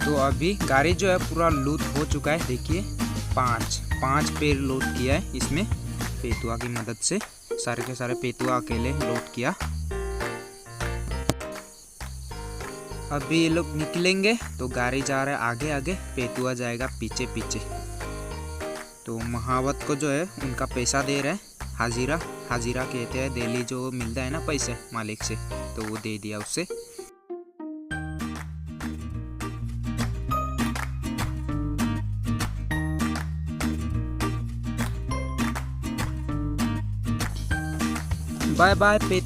तो अभी गाड़ी जो है पूरा लूट हो चुका है। देखिए पांच पेड़ लोड किया है इसमें पेतुआ की मदद से। सारे के सारे पेतुआ अकेले लोड किया। अभी ये लोग निकलेंगे तो गाड़ी जा रहा है आगे आगे, पेतुआ जाएगा पीछे पीछे। तो महावत को जो है उनका पैसा दे रहे हैं, हाजिरा कहते हैं, डेली जो मिलता है ना पैसे मालिक से, तो वो दे दिया उससे। Bye bye.